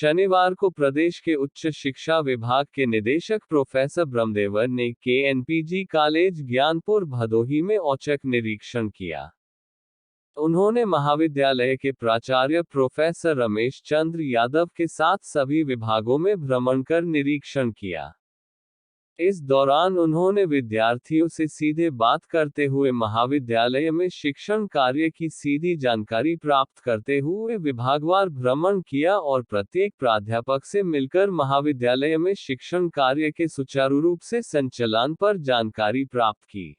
शनिवार को प्रदेश के उच्च शिक्षा विभाग के निदेशक प्रोफेसर ब्रह्मदेवन ने केएनपीजी कॉलेज ज्ञानपुर भदोही में औचक निरीक्षण किया। उन्होंने महाविद्यालय के प्राचार्य प्रोफेसर रमेश चंद्र यादव के साथ सभी विभागों में भ्रमण कर निरीक्षण किया। इस दौरान उन्होंने विद्यार्थियों से सीधे बात करते हुए महाविद्यालय में शिक्षण कार्य की सीधी जानकारी प्राप्त करते हुए विभागवार भ्रमण किया और प्रत्येक प्राध्यापक से मिलकर महाविद्यालय में शिक्षण कार्य के सुचारू रूप से संचालन पर जानकारी प्राप्त की।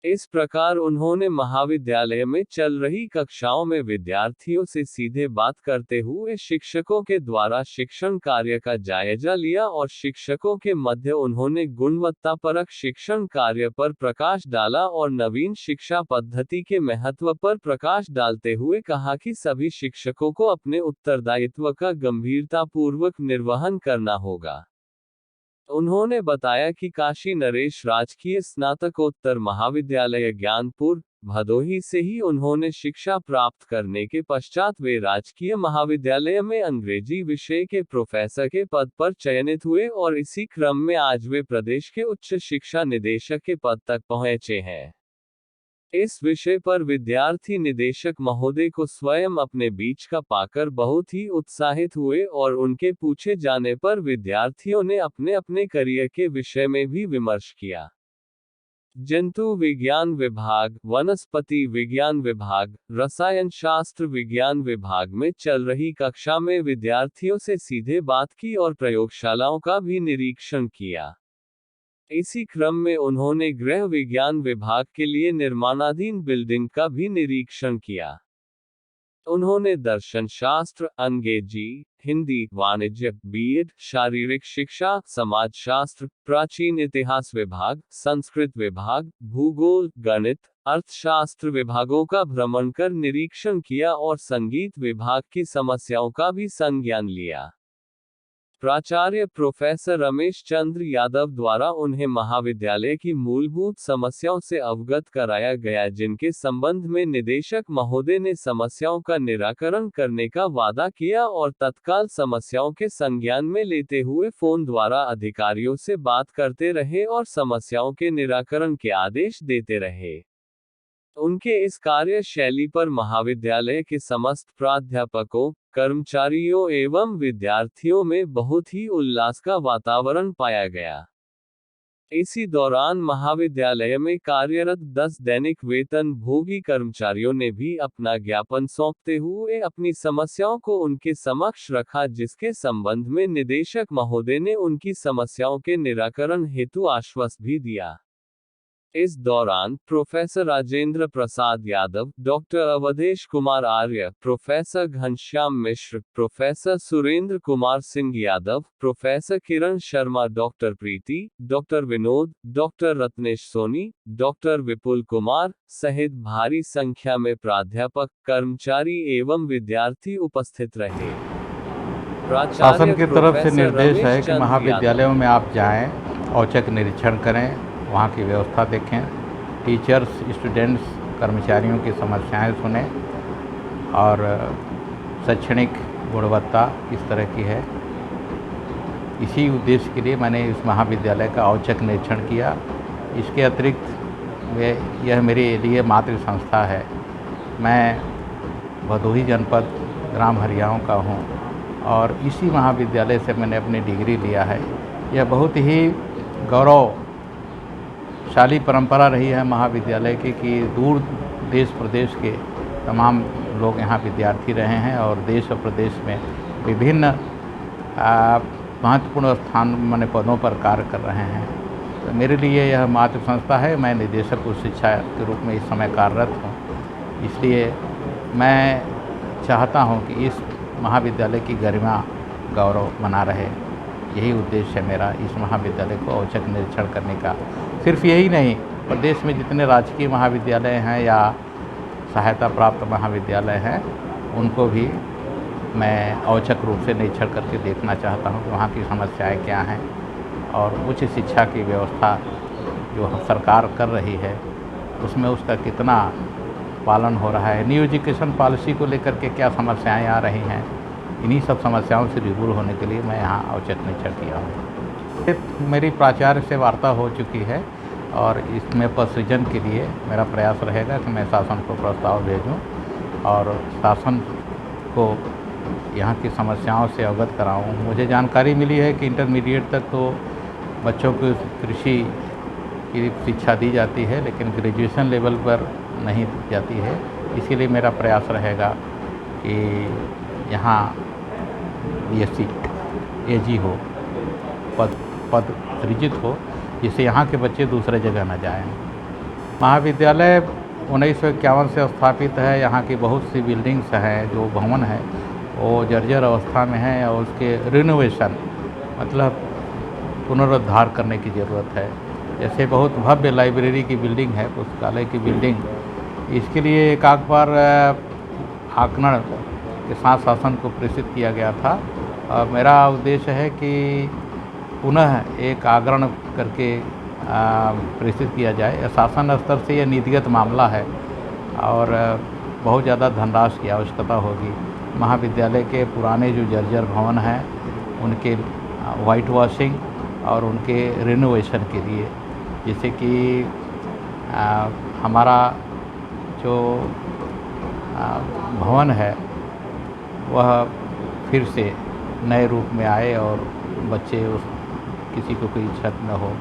इस प्रकार उन्होंने महाविद्यालय में चल रही कक्षाओं में विद्यार्थियों से सीधे बात करते हुए शिक्षकों के द्वारा शिक्षण कार्य का जायजा लिया और शिक्षकों के मध्य उन्होंने गुणवत्तापरक शिक्षण कार्य पर प्रकाश डाला और नवीन शिक्षा पद्धति के महत्व पर प्रकाश डालते हुए कहा कि सभी शिक्षकों को अपने उत्तरदायित्व का गंभीरतापूर्वक निर्वहन करना होगा। उन्होंने बताया कि काशी नरेश राजकीय स्नातकोत्तर महाविद्यालय ज्ञानपुर भदोही से ही उन्होंने शिक्षा प्राप्त करने के पश्चात वे राजकीय महाविद्यालय में अंग्रेजी विषय के प्रोफेसर के पद पर चयनित हुए और इसी क्रम में आज वे प्रदेश के उच्च शिक्षा निदेशक के पद तक पहुंचे हैं। इस विषय पर विद्यार्थी निदेशक महोदय को स्वयं अपने बीच का पाकर बहुत ही उत्साहित हुए और उनके पूछे जाने पर विद्यार्थियों ने अपने अपने करियर के विषय में भी विमर्श किया। जंतु विज्ञान विभाग, वनस्पति विज्ञान विभाग, रसायन शास्त्र विज्ञान विभाग में चल रही कक्षा में विद्यार्थियों से सीधे बात की और प्रयोगशालाओं का भी निरीक्षण किया। इसी क्रम में उन्होंने गृह विज्ञान विभाग के लिए निर्माणाधीन बिल्डिंग का भी निरीक्षण किया। उन्होंने दर्शन शास्त्र, अंग्रेजी, हिंदी, वाणिज्य, बीएड, शारीरिक शिक्षा, समाज शास्त्र, प्राचीन इतिहास विभाग, संस्कृत विभाग, भूगोल, गणित, अर्थशास्त्र विभागों का भ्रमण कर निरीक्षण किया और संगीत विभाग की समस्याओं का भी संज्ञान लिया। प्राचार्य प्रोफेसर रमेश चंद्र यादव द्वारा उन्हें महाविद्यालय की मूलभूत समस्याओं से अवगत कराया गया, जिनके संबंध में निदेशक महोदय ने समस्याओं का निराकरण करने का वादा किया और तत्काल समस्याओं के संज्ञान में लेते हुए फोन द्वारा अधिकारियों से बात करते रहे और समस्याओं के निराकरण के आदेश देते रहे। उनके इस कार्य शैली पर महाविद्यालय के समस्त प्राध्यापकों, कर्मचारियों एवं विद्यार्थियों में बहुत ही उल्लास का वातावरण पाया गया। इसी दौरान महाविद्यालय में कार्यरत 10 दैनिक वेतन भोगी कर्मचारियों ने भी अपना ज्ञापन सौंपते हुए अपनी समस्याओं को उनके समक्ष रखा, जिसके संबंध में निदेशक महोदय ने उनकी समस्याओं के निराकरण हेतु आश्वासन भी दिया। इस दौरान professor Rajendra Prasad Yadav, doctor Awadhesh Kumar Arya, professor Ghanshyam Mishra, professor Surendra Kumar Singh Yadav, professor Kiran Sharma, doctor Preeti, doctor Vinod, doctor Ratnesh Soni, doctor Vipul Kumar सहित भारी संख्या में प्राध्यापक, कर्मचारी एवं विद्यार्थी उपस्थित रहे। शासन की तरफ से निर्देश है कि महाविद्यालयों में आप जाएं, औचक निरीक्षण करें, वहाँ की व्यवस्था देखें, टीचर्स, स्टूडेंट्स, कर्मचारियों की समस्याएं सुनें और शैक्षणिक गुणवत्ता किस तरह की है। इसी उद्देश्य के लिए मैंने इस महाविद्यालय का औचक निरीक्षण किया। इसके अतिरिक्त यह मेरे लिए मातृ संस्था है। मैं भदोही जनपद ग्राम हरियाओं का हूँ और इसी महाविद्यालय से मैंने अपनी डिग्री लिया है। यह बहुत ही गौरवशाली परंपरा रही है महाविद्यालय की कि दूर देश प्रदेश के तमाम लोग यहाँ विद्यार्थी रहे हैं और देश और प्रदेश में विभिन्न महत्वपूर्ण स्थान माने पदों पर कार्य कर रहे हैं। तो मेरे लिए यह मातृ संस्था है। मैं निदेशक उच्च शिक्षा के रूप में इस समय कार्यरत हूँ। इसलिए मैं चाहता हूँ कि इस महाविद्यालय की गरिमा गौरव बना रहे। यही उद्देश्य है मेरा इस महाविद्यालय को औचक निरीक्षण करने का। सिर्फ यही नहीं, प्रदेश में जितने राजकीय महाविद्यालय हैं या सहायता प्राप्त महाविद्यालय हैं, उनको भी मैं औचक रूप से निरीक्षण करके देखना चाहता हूँ कि वहाँ की समस्याएं क्या हैं और उच्च शिक्षा की व्यवस्था जो सरकार कर रही है उसमें उसका कितना पालन हो रहा है। न्यू एजुकेशन पॉलिसी को लेकर के क्या समस्याएं आ रही हैं, इन्हीं सब समस्याओं से रूबरू होने के लिए मैं यहाँ औचक निरीक्षण किया हूँ। मेरी प्राचार्य से वार्ता हो चुकी है और इसमें पदसृजन के लिए मेरा प्रयास रहेगा कि मैं शासन को प्रस्ताव भेजूं और शासन को यहाँ की समस्याओं से अवगत कराऊं। मुझे जानकारी मिली है कि इंटरमीडिएट तक तो बच्चों को कृषि की शिक्षा दी जाती है, लेकिन ग्रेजुएशन लेवल पर नहीं दी जाती है। इसीलिए मेरा प्रयास रहेगा कि यहाँ BSc AG हो, पद सृजित हो, जिससे यहाँ के बच्चे दूसरे जगह न जाएं। महाविद्यालय 1951 से स्थापित है। यहाँ की बहुत सी बिल्डिंग्स हैं, जो भवन है वो जर्जर अवस्था में है और उसके रिनोवेशन मतलब पुनरुद्धार करने की ज़रूरत है। जैसे बहुत भव्य लाइब्रेरी की बिल्डिंग है, पुस्तकालय की बिल्डिंग, इसके लिए एक आध बार आकलन के साथ शासन को प्रेषित किया गया था। मेरा उद्देश्य है कि पुनः एक आगरण करके प्रेषित किया जाए। शासन स्तर से यह नीतिगत मामला है और बहुत ज़्यादा धनराशि की आवश्यकता होगी। महाविद्यालय के पुराने जो जर्जर भवन हैं उनके वाइट वॉशिंग और उनके रिनोवेशन के लिए, जिससे कि हमारा जो भवन है वह फिर से नए रूप में आए और बच्चे किसी को कोई क्षति न हो।